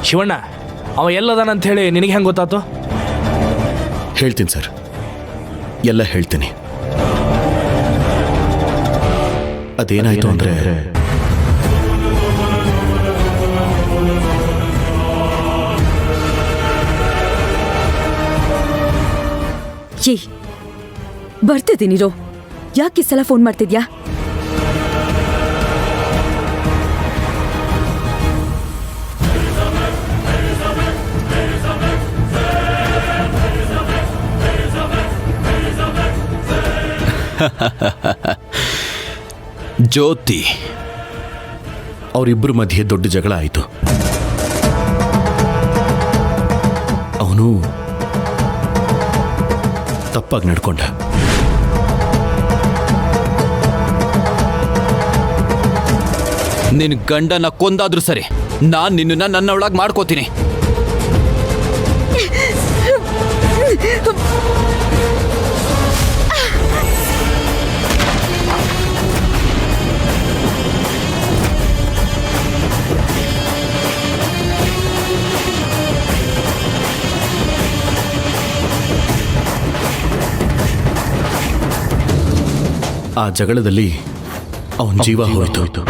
ಶಿವಣ್ಣ, ಅವ ಎಲ್ಲದಾನಂತ ಹೇಳಿ ನಿನಗೆ ಹೆಂಗೆ ಗೊತ್ತಾತು? ಹೇಳ್ತೀನಿ ಸರ್, ಎಲ್ಲ ಹೇಳ್ತೀನಿ. ಅದೇನಾಯ್ತು ಅಂದರೆ ಬರ್ತಿದ್ದೀನಿರೋ. ಯಾಕೆ ಸಲ ಫೋನ್ ಮಾಡ್ತಿದ್ಯಾ? ಜ್ಯೋತಿ, ಅವರಿಬ್ಬರ ಮಧ್ಯೆ ದೊಡ್ಡ ಜಗಳ ಆಯಿತು. ಅವನು ತಪ್ಪಾಗಿ ನಡ್ಕೊಂಡ. ನಿನ್ ಗಂಡನ ಕೊಂದಾದ್ರೂ ಸರಿ, ನಾನ್ ನಿನ್ನ ನನ್ನೊಳಗೆ ಮಾಡ್ಕೋತೀನಿ. ಆ ಜಗಳದಲ್ಲಿ ಅವನ ಜೀವ ಹೋಯಿತು.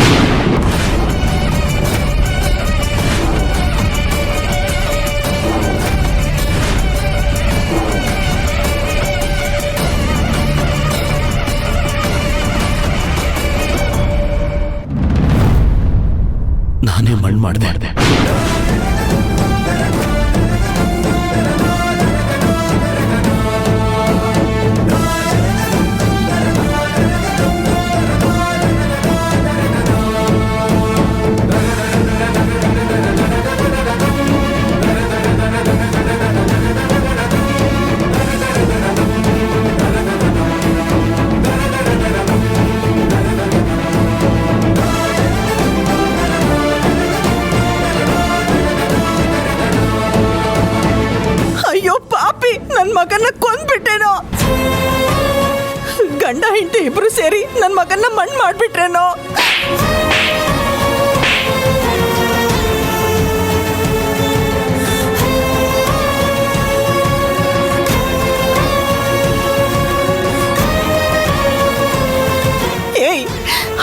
ನಾನೇ ಮಣ್ಣು ಮಾಡಿದೆ. ನನ್ ಮಗನ್ನ ಕೊಂದ್ಬಿಟ್ಟೇನೋ. ಗಂಡ ಹೆಂಡತಿ ಇಬ್ರು ಸೇರಿ ನನ್ ಮಗನ್ನ ಮಣ್ಣು ಮಾಡ್ಬಿಟ್ರೇನೋ. ಏಯ್,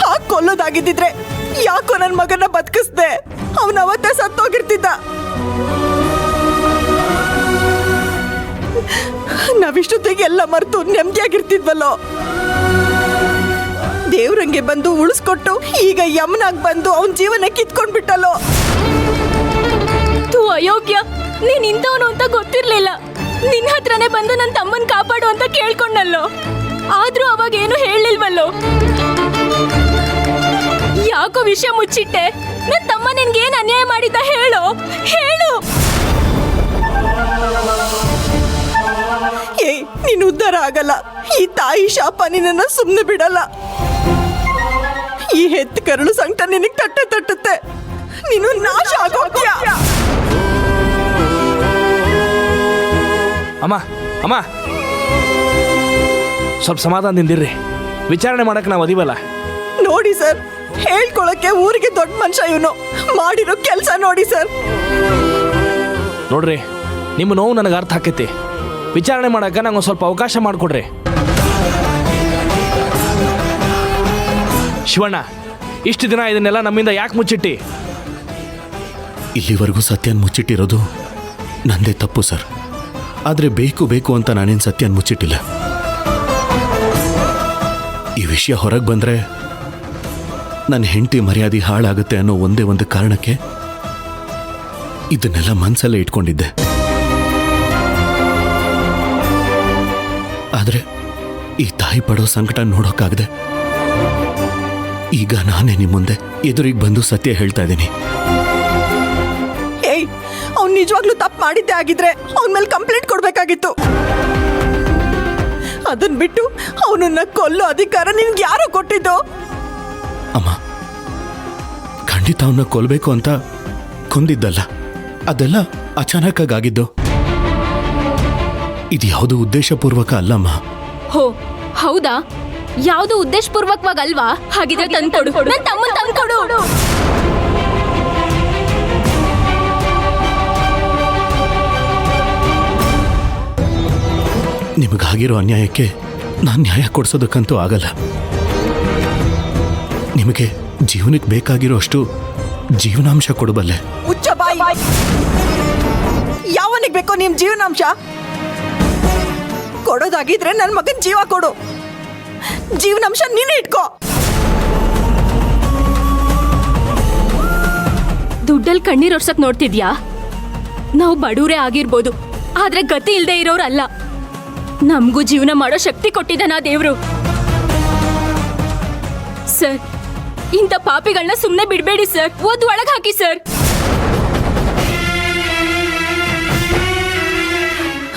ಹಾಕ್ ಕೊಲ್ಲೋದಾಗಿದ್ದಿದ್ರೆ ಯಾಕೋ ನನ್ ಮಗನ್ನ ಬದುಕಿಸ್ದೆ? ಅವನ ಅವತ್ತೇ ಸತ್ತೋಗಿರ್ತಿದ್ದ. ನಾವಿಷ್ಟೊತ್ತಿಗೆ ಎಲ್ಲ ಮರೆತು ನೆಮ್ಮದಿಯಾಗಿರ್ತಿದ್ವಲ್ಲೋ. ದೇವ್ರಂಗೆ ಬಂದು ಉಳಿಸ್ಕೊಟ್ಟು ಈಗ ಯಮನಾಗ್ ಬಂದು ಅವನ ಜೀವನ ಕಿತ್ಕೊಂಡ್ಬಿಟ್ಟಲ್ಲೋ. ತೂ ಅಯೋಗ್ಯ, ನೀನ್ ಇಂಥವನು ಅಂತ ಗೊತ್ತಿರ್ಲಿಲ್ಲ. ನಿನ್ನ ಹತ್ರನೇ ಬಂದು ನನ್ನ ತಮ್ಮನ್ ಕಾಪಾಡು ಅಂತ ಕೇಳ್ಕೊಂಡಲ್ಲೋ. ಆದ್ರೂ ಅವಾಗ ಏನು ಹೇಳಿಲ್ವಲ್ಲೋ. ಯಾಕೋ ವಿಷಯ ಮುಚ್ಚಿಟ್ಟೆ? ನನ್ನ ತಮ್ಮ ನಿನ್ಗೇನ್ ಅನ್ಯಾಯ ಮಾಡಿದ್ದ ಹೇಳು ಹೇಳು. ಏಯ್, ನೀನು ಉದ್ಧಾರ ಆಗಲ್ಲ. ಈ ತಾಯಿ ಶಾಪ ನಿನ್ನ ಸುಮ್ಮನೆ ಬಿಡಲ್ಲ. ಈ ಹೆತ್ತ ಕರಳು ಸಂಕಟ ನಿನಗೆ ತಟ್ಟುತ್ತೆ. ನೀನು ನಾಶ ಆಗೋಗ್ತೀಯ. ಅಮ್ಮ ಅಮ್ಮ, ಸ್ವಲ್ಪ ಸಮಾಧಾನದಿಂದಿರ್ರಿ. ವಿಚಾರಣೆ ಮಾಡಕ್ಕೆ ನಾವು ಅದೀವಲ್ಲ. ನೋಡಿ ಸರ್, ಹೇಳ್ಕೊಳಕ್ಕೆ ಊರಿಗೆ ದೊಡ್ಡ ಮನುಷ್ಯ ಇವನು. ಮಾಡಿರೋ ಕೆಲಸ ನೋಡಿ ಸರ್. ನೋಡ್ರಿ, ನಿಮ್ಮ ನೋವು ನನಗೆ ಅರ್ಥ ಆಕೈತಿ. ವಿಚಾರಣೆ ಮಾಡಕ್ಕೆ ನಂಗೆ ಒಂದು ಸ್ವಲ್ಪ ಅವಕಾಶ ಮಾಡಿಕೊಡ್ರಿ. ಶಿವಣ್ಣ, ಇಷ್ಟು ದಿನ ಇದನ್ನೆಲ್ಲ ನಮ್ಮಿಂದ ಯಾಕೆ ಮುಚ್ಚಿಟ್ಟಿ? ಇಲ್ಲಿವರೆಗೂ ಸತ್ಯನ ಮುಚ್ಚಿಟ್ಟಿರೋದು ನಂದೇ ತಪ್ಪು ಸರ್. ಆದರೆ ಬೇಕು ಅಂತ ನಾನೇನು ಸತ್ಯನ ಮುಚ್ಚಿಟ್ಟಿಲ್ಲ. ಈ ವಿಷಯ ಹೊರಗೆ ಬಂದರೆ ನನ್ನ ಹೆಂಡತಿ ಮರ್ಯಾದೆ ಹಾಳಾಗುತ್ತೆ ಅನ್ನೋ ಒಂದೇ ಒಂದು ಕಾರಣಕ್ಕೆ ಇದನ್ನೆಲ್ಲ ಮನಸ್ಸಲ್ಲೇ ಇಟ್ಕೊಂಡಿದ್ದೆ. ಆದರೆ ಈ ತಾಯಿ ಪಡೋ ಸಂಕಟ ನೋಡೋಕ್ಕಾಗದೆ ಈಗ ನಾನೇ ನಿಮ್ಮ ಮುಂದೆ ಎದುರಿಗೆ ಬಂದು ಸತ್ಯ ಹೇಳ್ತಾ ಇದ್ದೀನಿ. ಏಯ್, ಅವ್ನು ನಿಜವಾಗ್ಲೂ ತಪ್ಪು ಮಾಡಿದ್ದೆ ಆಗಿದ್ರೆ ಅವನ ಮೇಲೆ ಕಂಪ್ಲೇಂಟ್ ಕೊಡ್ಬೇಕಾಗಿತ್ತು. ಅದನ್ನ ಬಿಟ್ಟು ಅವನನ್ನ ಕೊಲ್ಲೋ ಅಧಿಕಾರ ನಿನ್ಗೆ ಯಾರು ಕೊಟ್ಟಿದ್ದು? ಅಮ್ಮ, ಖಂಡಿತ ಅವನ್ನ ಕೊಲ್ಲಬೇಕು ಅಂತ ಕೊಂದಿದ್ದಲ್ಲ. ಅದೆಲ್ಲ ಅಚಾನಕ್ಕಾಗಿ ಆಗಿದ್ದು. ಇದು ಯಾವುದು ಉದ್ದೇಶಪೂರ್ವಕ ಅಲ್ಲಮ್ಮ. ಹೋ, ಹೌದಾ? ಯಾವುದು ಉದ್ದೇಶಪೂರ್ವಕವಾಗಲ್ವಾ? ಹಾಗಿದ್ರೆ ತಂದ್ಕೊಡು, ನನ್ನ ತಮ್ಮನ್ ತಂದ್ಕೊಡು. ನಿಮಗಾಗಿರೋ ಅನ್ಯಾಯಕ್ಕೆ ನಾನು ನ್ಯಾಯ ಕೊಡ್ಸೋದಕ್ಕಂತೂ ಆಗಲ್ಲ. ನಿಮಗೆ ಜೀವನಕ್ಕೆ ಬೇಕಾಗಿರೋ ಅಷ್ಟು ಜೀವನಾಂಶ ಕೊಡಬಲ್ಲೆ. ಮುಚ್ಚ ಬಾಯಿ. ಯಾವನಿಗೆ ಬೇಕೋ ನಿಮ್ ಜೀವನಾಂಶ? ಕೊಡೋದಾಗಿದ್ರೆ ನನ್ನ ಮಗನ್ ಜೀವ ಕೊಡು. ಜೀವನಾಂಶ ನೀನೇ ಇಟ್ಕೋ. ದುಡ್ಡಲ್ಲಿ ಕಣ್ಣೀರ್ ಒರ್ಸಕ್ ನೋಡ್ತಿದ್ಯಾ? ನಾವು ಬಡವರೇ ಆಗಿರ್ಬೋದು, ಆದ್ರೆ ಗತಿ ಇಲ್ದೇ ಇರೋರಲ್ಲ. ನಮಗೂ ಜೀವನ ಮಾಡೋ ಶಕ್ತಿ ಕೊಟ್ಟಿದ್ದಾನ ದೇವ್ರು. ಸರ್, ಇಂಥ ಪಾಪಿಗಳನ್ನ ಸುಮ್ಮನೆ ಬಿಡಬೇಡಿ ಸರ್, ಓದ್ ಒಳಗ್ ಹಾಕಿ ಸರ್.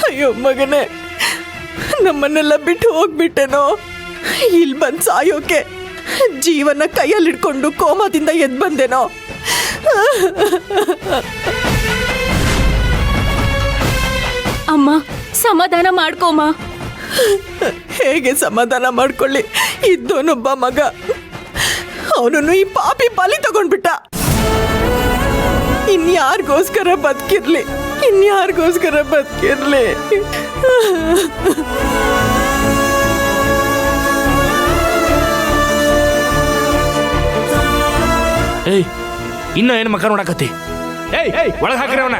ಅಯ್ಯೋ ಮಗನೇ, ನಮ್ಮನ್ನೆಲ್ಲ ಬಿಟ್ಟು ಹೋಗ್ಬಿಟ್ಟೆನೋ. ಇಲ್ಲಿ ಬಂದ್ ಸಾಯೋಕೆ ಜೀವನ ಕೈಯಲ್ಲಿ ಹಿಡ್ಕೊಂಡು ಕೋಮಾದಿಂದ ಎದ್ ಬಂದೇನೋ. ಅಮ್ಮ, ಸಮಾಧಾನ ಮಾಡ್ಕೋಮ್ಮ. ಹೇಗೆ ಸಮಾಧಾನ ಮಾಡ್ಕೊಳ್ಳಿ? ಇದ್ದೋನೊಬ್ಬ ಮಗ, ಅವನನ್ನು ಈ ಪಾಪಿ ಬಲಿ ತಗೊಂಡ್ಬಿಟ್ಟ. ಇನ್ಯಾರಿಗೋಸ್ಕರ ಬದುಕಿರ್ಲಿ? ಏಯ್, ಇನ್ನ ಏನು ಮಕ್ಕ ನೋಡಕತ್ತಿ? ಏಯ್, ಒಳಗೆ ಹಾಕ್ರಿ ಅವನ.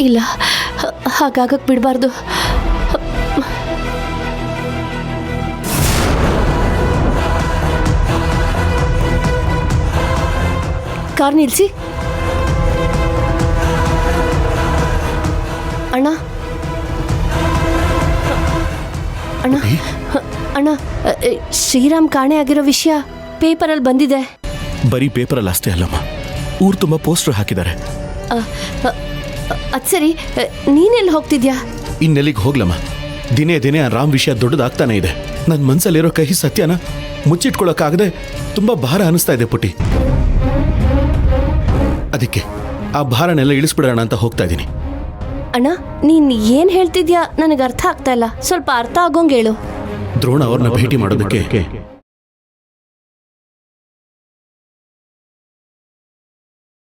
ಇಲ್ಲ, ಹಾಗಾಗಕ್ ಬಿಡಬಾರ್ದು. ಕಾರ್ ನಿಲ್ಸಿ. ಅಣ್ಣ ಅಣ್ಣ ಅಣ್ಣ, ಶ್ರೀರಾಮ್ ಕಾಣೆ ಆಗಿರೋ ವಿಷಯ ಪೇಪರಲ್ಲಿ ಬಂದಿದೆ. ಬರೀ ಪೇಪರಲ್ಲಿ ಅಷ್ಟೇ ಅಲ್ಲಮ್ಮ, ಊರು ತುಂಬ ಪೋಸ್ಟರ್ ಹಾಕಿದ್ದಾರೆ. ಅದ್ ಸರಿ, ನೀನೆಲ್ಲಿ ಹೋಗ್ತಿದ್ಯಾ? ಇನ್ನೆಲ್ಲಿಗೆ ಹೋಗ್ಲಮ್ಮ, ದಿನೇ ದಿನೇ ಆ ರಾಮ್ ವಿಷಯ ದೊಡ್ಡದಾಗ್ತಾನೆ ಇದೆ. ನನ್ನ ಮನಸ್ಸಲ್ಲಿರೋ ಕಹಿ ಸತ್ಯನ ಮುಚ್ಚಿಟ್ಕೊಳಕ್ಕಾಗದೆ ತುಂಬ ಭಾರ ಅನಿಸ್ತಾ ಇದೆ ಪುಟಿ. ಅದಕ್ಕೆ ಆ ಭಾರನೆಲ್ಲ ಇಳಿಸ್ಬಿಡೋಣ ಅಂತ ಹೋಗ್ತಾ ಇದ್ದೀನಿ. ಅಣ್ಣ, ನೀನ್ ಏನ್ ಹೇಳ್ತಿದ್ಯಾ ನನಗೆ ಅರ್ಥ ಆಗ್ತಾ ಇಲ್ಲ. ಸ್ವಲ್ಪ ಅರ್ಥ ಆಗೋಂಗ್ ಹೇಳು. ದ್ರೋಣ ಅವ್ರನ್ನ ಭೇಟಿ ಮಾಡೋದಕ್ಕೆ